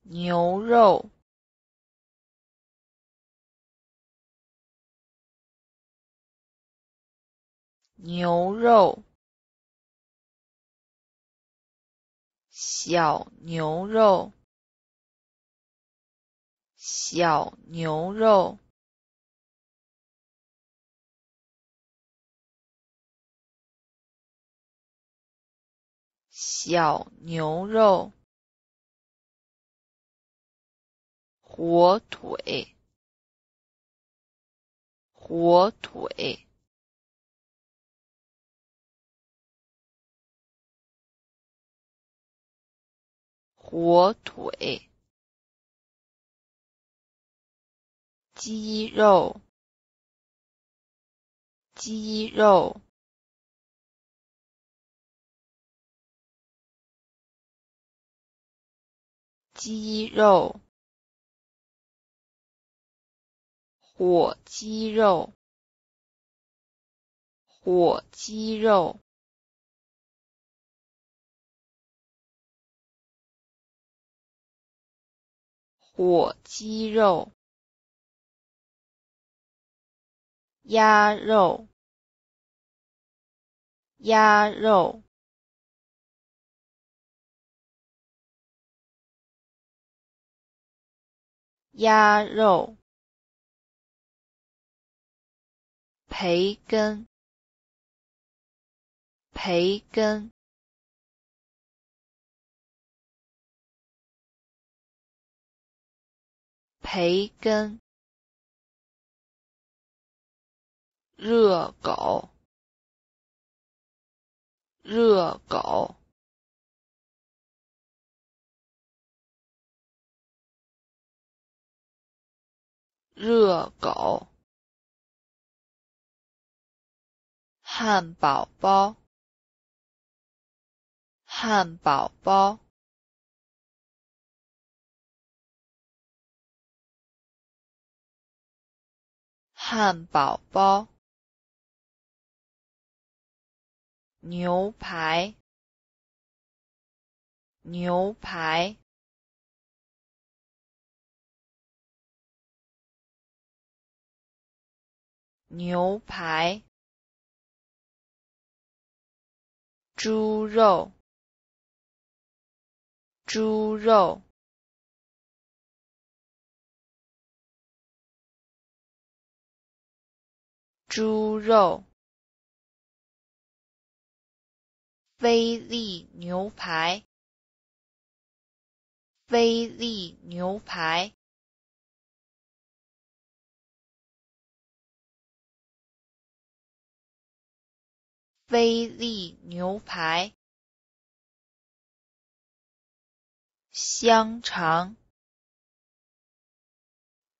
牛肉，牛肉，小牛肉，小牛肉，小牛肉，火腿，火腿，火腿，鸡肉，鸡肉，鸡肉，火鸡肉，火鸡肉，火鸡肉，鸭肉，鸭肉，鸭肉，培根，培根，培根，热狗，热狗，热狗，汉堡包，汉堡包，汉堡包，牛排，牛排，牛排，猪肉，猪肉，猪肉，菲力牛排，菲力牛排，菲力牛排，香肠，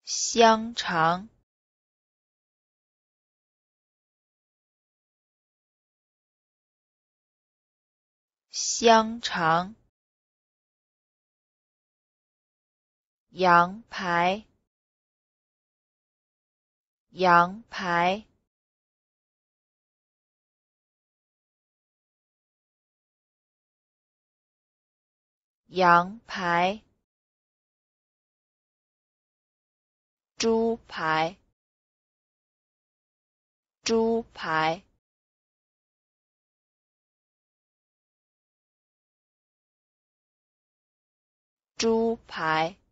香肠，香肠，羊排，羊排，羊排，猪排，猪排，猪排。